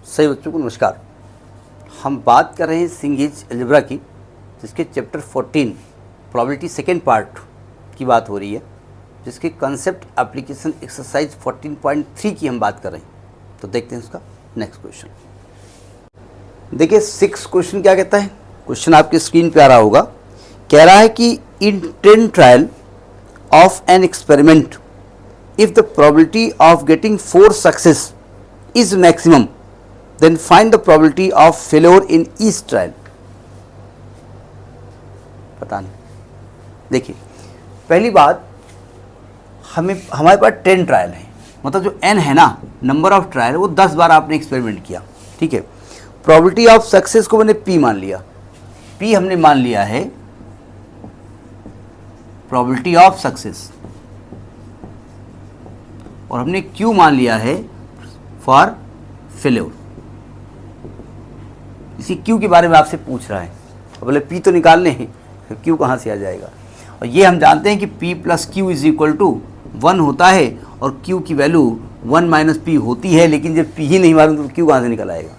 सही बच्चों को नमस्कार। हम बात कर रहे हैं सिंगेज अलजेब्रा की, जिसके चैप्टर 14 प्रोबेबिलिटी सेकेंड पार्ट की बात हो रही है, जिसके कंसेप्ट एप्लीकेशन एक्सरसाइज 14.3 की हम बात कर रहे हैं। तो देखते हैं उसका नेक्स्ट क्वेश्चन। देखिए 6 क्वेश्चन क्या कहता है। क्वेश्चन आपके स्क्रीन पे आ रहा होगा। कह रहा है कि इन 10 trial of an experiment if the probability of getting 4 success is maximum, then find the probability of failure in each trial. पता नहीं। देखिए पहली बात, हमारे पास 10 ट्रायल है, मतलब जो n है ना, नंबर ऑफ ट्रायल, वो 10 बार आपने एक्सपेरिमेंट किया, ठीक है। प्रोबेबिलिटी ऑफ सक्सेस को मैंने p मान लिया। p हमने मान लिया है प्रोबेबिलिटी ऑफ सक्सेस, और हमने Q मान लिया है फॉर फेल्योर। इसी Q के बारे में आपसे पूछ रहा है। अब बोले P तो निकालने हैं, फिर Q कहाँ से आ जाएगा। और ये हम जानते हैं कि P plus Q is equal to 1 होता है, और Q की वैल्यू 1 माइनस P होती है। लेकिन जब P ही नहीं मालूम तो Q कहाँ से निकल आएगा।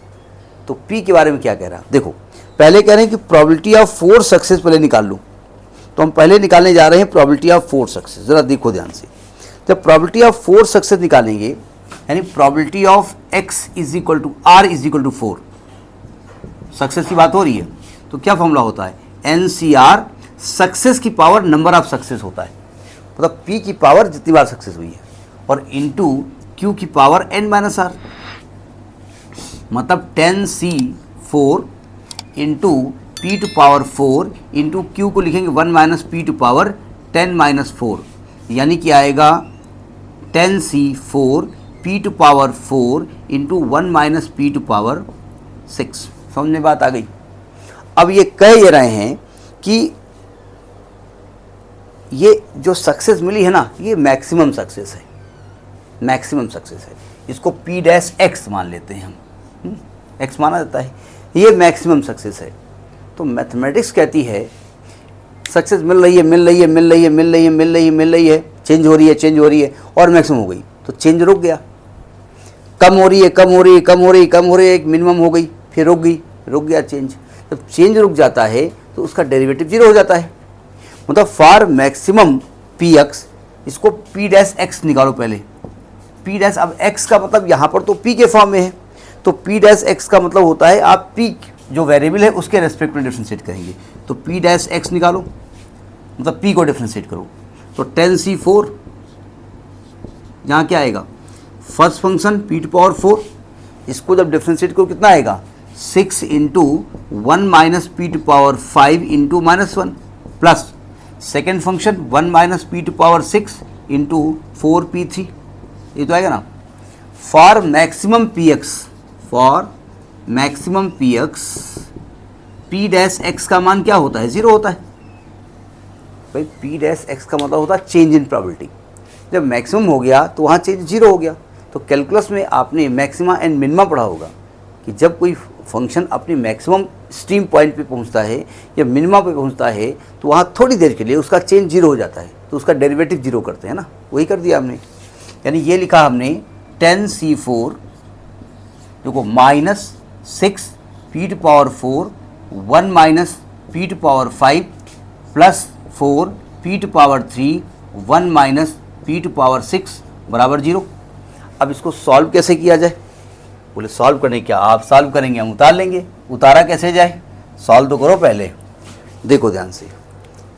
तो P के बारे में क्या कह रहा है, देखो पहले कह रहे हैं कि प्रोबेबिलिटी ऑफ 4 सक्सेस पहले निकाल लूँ। तो हम पहले निकालने जा रहे हैं प्रोबेबिलिटी ऑफ 4 सक्सेस। ज़रा देखो ध्यान से, जब प्रोबेबिलिटी ऑफ 4 सक्सेस निकालेंगे, यानी probability of x is equal to r is equal to 4, success की बात हो रही है, तो क्या फॉर्मूला होता है, NCR, सक्सेस की पावर नंबर ऑफ सक्सेस होता है, मतलब p की पावर जितनी बार सक्सेस हुई है, और इनटू q की पावर n माइनस r, मतलब 10C4 into p to power 4 into q को लिखेंगे 1 minus p to power 10 minus 4, यानी कि आएगा 10C4 p to power 4 into 1 minus p to power 6। समझ में बात आ गई। अब ये कह ये रहे हैं कि ये जो सक्सेस मिली है ना, ये मैक्सिमम सक्सेस है, मैक्सिमम सक्सेस है। इसको p डैश x मान लेते हैं हम, x माना जाता है, ये मैक्सिमम सक्सेस है। तो मैथमेटिक्स कहती है सक्सेस मिल रही है, मिल रही है, मिल रही है, मिल रही है, मिल रही है, मिल रही है, चेंज हो रही है, चेंज हो रही है, और मैक्सिमम हो गई तो चेंज रुक गया। कम हो रही है, कम हो रही है, कम हो रही है, कम हो रही है, एक मिनिमम हो गई, फिर रुक गई, रुक गया चेंज। जब चेंज रुक जाता है तो उसका डेरिवेटिव 0 हो जाता है। मतलब फॉर मैक्सिमम px, इसको p डैश x निकालो पहले। p डैश, अब x का मतलब यहाँ पर तो p के फॉर्म में है, तो p डैश x का मतलब होता है आप p जो वेरिएबल है उसके रेस्पेक्ट में डिफ्रेंशिएट करेंगे। तो p डैश x निकालो, मतलब p को डिफ्रेंशिएट करो। तो 10C4 यहाँ क्या आएगा, first function p to power 4, इसको जब डिफ्रेंशिएट करो कितना आएगा, 6 into 1 minus p to power 5 into minus 1, plus second function 1 minus p to power 6 into 4p3, ये तो आएगा ना। For maximum px, for maximum px, p dash x का मान क्या होता है, 0 होता है भाई। p डैश x का मतलब होता है चेंज इन प्रोबेबिलिटी। जब मैक्सिमम हो गया तो वहाँ चेंज 0 हो गया। तो कैलकुलस में आपने मैक्सिमा एंड मिनिमा पढ़ा होगा कि जब कोई फंक्शन अपनी मैक्सिमम स्ट्रीम पॉइंट पे पहुँचता है या मिनिमा पे पहुँचता है, तो वहाँ थोड़ी देर के लिए उसका चेंज 0 हो जाता है, तो उसका डेरिवेटिव 0 करते हैं ना, वही कर दिया हमने। यानी ये लिखा हमने 10C4 देखो minus 6 p to power 4 1 minus p to power 5 plus 4 p to power 3 1 minus p to power 6 बराबर 0। अब इसको सॉल्व कैसे किया जाए, बोले सॉल्व करने क्या आप सॉल्व करेंगे, हम उतार लेंगे। उतारा कैसे जाए, सॉल्व तो करो पहले। देखो ध्यान से,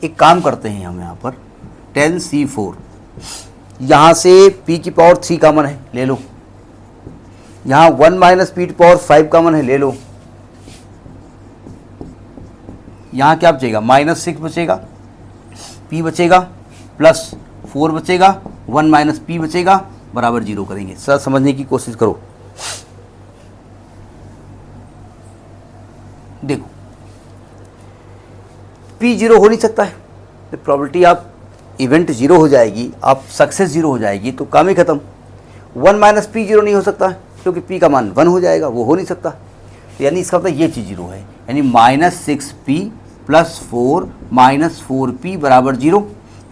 एक काम करते हैं हम यहाँ पर 10C4, यहाँ से p की पावर 3 कॉमन है, ले लो। यहाँ 1 minus p to power 5 common है, ले लो। यहाँ क्या बचेगा, माइनस 6 बचेगा, p बचेगा, प्लस 4 बचेगा, 1 माइनस p बचेगा, बराबर 0 करेंगे। सर समझने की कोशिश करो। देखो p 0 हो नहीं सकता है, तो प्रोबेबिलिटी आप इवेंट 0 हो जाएगी, आप सक्सेस 0 हो जाएगी, तो काम ही खत्म। 1 माइनस p 0 नहीं हो सकता क्योंकि p का मान 1 हो जाएगा, वो हो नहीं सकता। तो यानी इसका मतलब ये चीज़ 0 है, यानी minus 6p plus 4 minus 4p बराबर 0,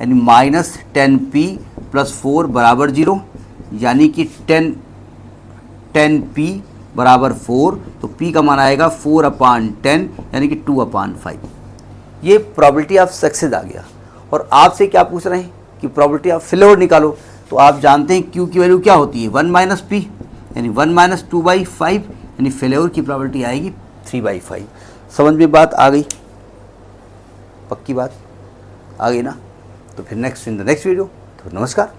यानी माइनस 10p प्लस 4 बराबर 0, यानी कि 10p बराबर 4, तो P का मान आएगा 4/10 यानी कि 2/5। ये प्रोबेबिलिटी ऑफ सक्सेस आ गया। और आपसे क्या पूछ रहे हैं कि प्रोबेबिलिटी ऑफ फेल्योर निकालो, तो आप जानते हैं Q की वैल्यू क्या होती है 1 - P यानी 1 - 2/5 यानी फेल्योर की प्रोबेबिलिटी आएगी 3/5। समझ में बात आ गई? पक्की बात आ गई ना? तो फिर next in the next video. तो नमस्कार।